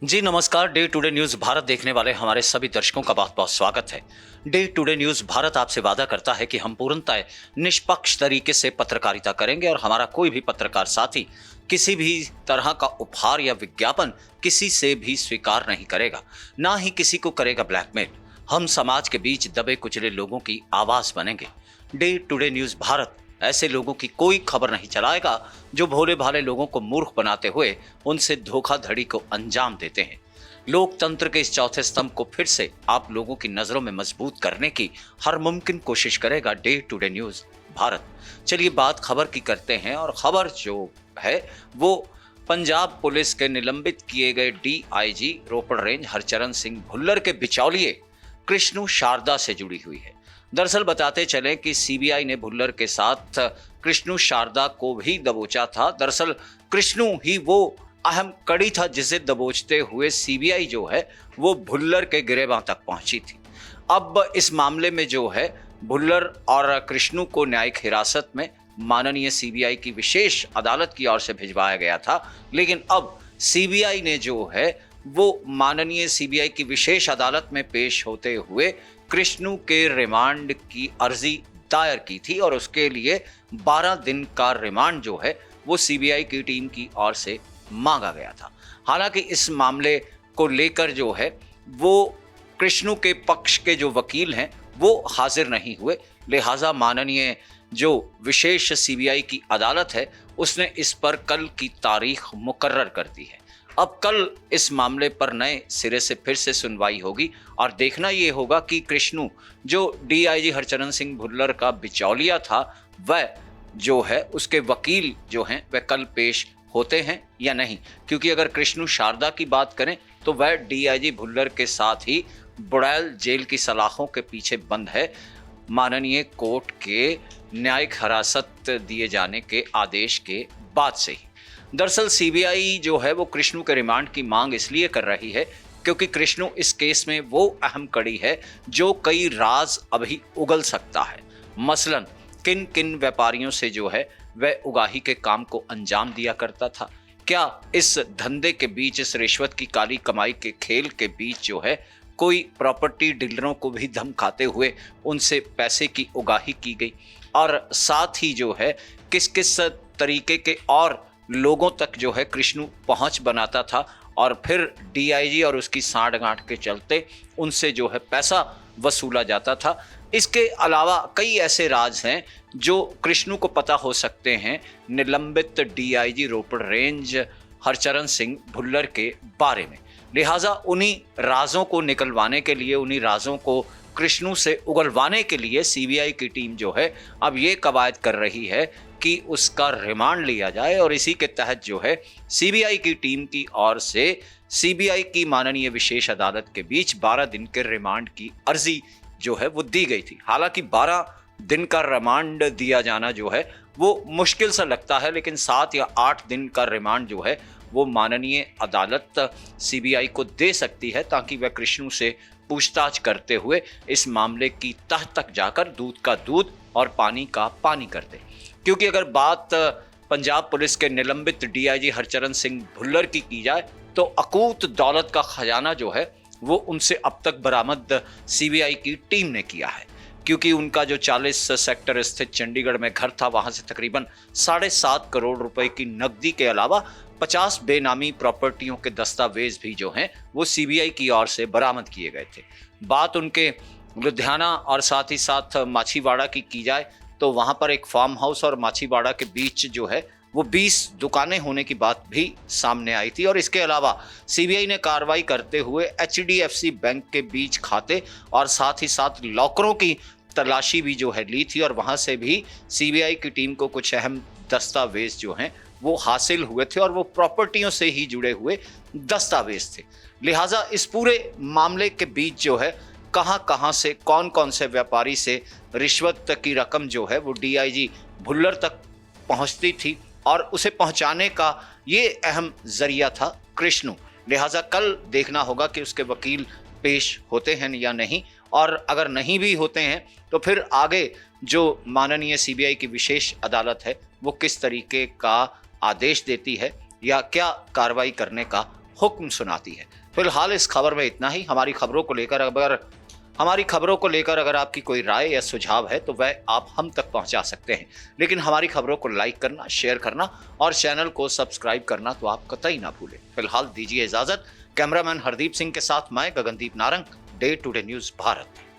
जी नमस्कार। Day today news Bharat देखने वाले हमारे सभी दर्शकों का बहुत बहुत स्वागत है। डे टुडे न्यूज भारत आपसे वादा करता है कि हम पूर्णतः निष्पक्ष तरीके से पत्रकारिता करेंगे और हमारा कोई भी पत्रकार साथी किसी भी तरह का उपहार या विज्ञापन किसी से भी स्वीकार नहीं करेगा, ना ही किसी को करेगा ब्लैकमेल। हम समाज के बीच दबे कुचले लोगों की आवाज बनेंगे। डे टुडे न्यूज भारत ऐसे लोगों की कोई खबर नहीं चलाएगा जो भोले भाले लोगों को मूर्ख बनाते हुए उनसे धोखाधड़ी को अंजाम देते हैं। लोकतंत्र के इस चौथे स्तंभ को फिर से आप लोगों की नजरों में मजबूत करने की हर मुमकिन कोशिश करेगा डे टुडे न्यूज भारत। चलिए बात खबर की करते हैं, और खबर जो है वो पंजाब पुलिस के निलंबित किए गए डीआईजी रोपड़ रेंज हरचरण सिंह भुल्लर के बिचौलिए कृष्णु शारदा से जुड़ी हुई है। दरअसल बताते चले कि सीबीआई ने भुल्लर के साथ कृष्णु शारदा को भी दबोचा था। दरअसल कृष्णु ही वो अहम कड़ी था जिसे दबोचते हुए सीबीआई जो है वो भुल्लर के गिरेबां तक पहुंची थी। अब इस मामले में जो है भुल्लर और कृष्णु को न्यायिक हिरासत में माननीय सीबीआई की विशेष अदालत की ओर से भिजवाया गया था, लेकिन अब सीबीआई ने जो है वो माननीय सीबीआई की विशेष अदालत में पेश होते हुए कृष्णु के रिमांड की अर्जी दायर की थी और उसके लिए 12 दिन का रिमांड जो है वो सीबीआई की टीम की ओर से मांगा गया था। हालांकि इस मामले को लेकर जो है वो कृष्णु के पक्ष के जो वकील हैं वो हाजिर नहीं हुए, लिहाजा माननीय जो विशेष सीबीआई की अदालत है उसने इस पर कल की तारीख मुकर्रर कर दी है। अब कल इस मामले पर नए सिरे से फिर से सुनवाई होगी और देखना ये होगा कि कृष्णु जो डीआईजी हरचरण सिंह भुल्लर का बिचौलिया था वह जो है उसके वकील जो हैं वह कल पेश होते हैं या नहीं, क्योंकि अगर कृष्णु शारदा की बात करें तो वह डीआईजी भुल्लर के साथ ही बुड़ैल जेल की सलाखों के पीछे बंद है, माननीय कोर्ट के न्यायिक हिरासत दिए जाने के आदेश के बाद से ही। दरअसल सीबीआई जो है वो कृष्णु के रिमांड की मांग इसलिए कर रही है क्योंकि कृष्णु इस केस में वो अहम कड़ी है जो कई राज अभी उगल सकता है। मसलन किन किन व्यापारियों से जो है वह उगाही के काम को अंजाम दिया करता था, क्या इस धंधे के बीच, इस रिश्वत की काली कमाई के खेल के बीच जो है कोई प्रॉपर्टी डीलरों को भी धम खाते हुए उनसे पैसे की उगाही की गई, और साथ ही जो है किस किस तरीके के और लोगों तक जो है कृष्णु पहुंच बनाता था और फिर डीआईजी और उसकी सांठ-गांठ के चलते उनसे जो है पैसा वसूला जाता था। इसके अलावा कई ऐसे राज हैं जो कृष्णु को पता हो सकते हैं निलंबित डीआईजी रोपड़ रेंज हरचरण सिंह भुल्लर के बारे में। लिहाजा उन्हीं राजों को निकलवाने के लिए, उन्हीं राजों को कृष्णु से उगलवाने के लिए सीबीआई की टीम जो है अब ये कवायद कर रही है कि उसका रिमांड लिया जाए, और इसी के तहत जो है सीबीआई की टीम की ओर से सीबीआई की माननीय विशेष अदालत के बीच 12 दिन के रिमांड की अर्जी जो है वो दी गई थी। हालांकि 12 दिन का रिमांड दिया जाना जो है वो मुश्किल सा लगता है, लेकिन 7 या 8 दिन का रिमांड जो है वो माननीय अदालत सीबीआई को दे सकती है ताकि वह कृष्णु से पूछताछ करते हुए इस मामले की तह तक जाकर दूध का दूध और पानी का पानी कर दे। क्योंकि अगर बात पंजाब पुलिस के निलंबित डीआईजी हरचरण सिंह भुल्लर की जाए तो अकूत दौलत का खजाना जो है वो उनसे अब तक बरामद सीबीआई की टीम ने किया है, क्योंकि उनका जो 40 सेक्टर स्थित चंडीगढ़ में घर था वहां से तकरीबन 7.5 करोड़ रुपए की नकदी के अलावा 50 बेनामी प्रॉपर्टियों के दस्तावेज भी जो हैं वो सीबीआई की ओर से बरामद किए गए थे। बात उनके लुधियाना और साथ ही साथ माछीवाड़ा की जाए तो वहां पर एक फार्म हाउस और माछीवाड़ा के बीच जो है वो 20 दुकानें होने की बात भी सामने आई थी, और इसके अलावा सीबीआई ने कार्रवाई करते हुए एचडीएफसी बैंक के बीच खाते और साथ ही साथ लॉकरों की तलाशी भी जो है ली थी, और वहां से भी सीबीआई की टीम को कुछ अहम दस्तावेज जो हैं वो हासिल हुए थे और वो प्रॉपर्टियों से ही जुड़े हुए दस्तावेज थे। लिहाजा इस पूरे मामले के बीच जो है कहां से कौन कौन से व्यापारी से रिश्वत की रकम जो है वो डीआईजी भुल्लर तक पहुंचती थी और उसे पहुंचाने का ये अहम जरिया था कृष्णु। लिहाजा कल देखना होगा कि उसके वकील पेश होते हैं या नहीं, और अगर नहीं भी होते हैं तो फिर आगे जो माननीय सीबीआई की विशेष अदालत है वो किस तरीके का आदेश देती है या क्या कार्रवाई करने का हुक्म सुनाती है। फिलहाल इस खबर में इतना ही। हमारी खबरों को लेकर अगर आपकी कोई राय या सुझाव है तो वह आप हम तक पहुंचा सकते हैं, लेकिन हमारी खबरों को लाइक करना, शेयर करना और चैनल को सब्सक्राइब करना तो आप कतई ना भूलें। फिलहाल दीजिए इजाजत। कैमरामैन हरदीप सिंह के साथ मैं Gagandeep Narang, day today news Bharat.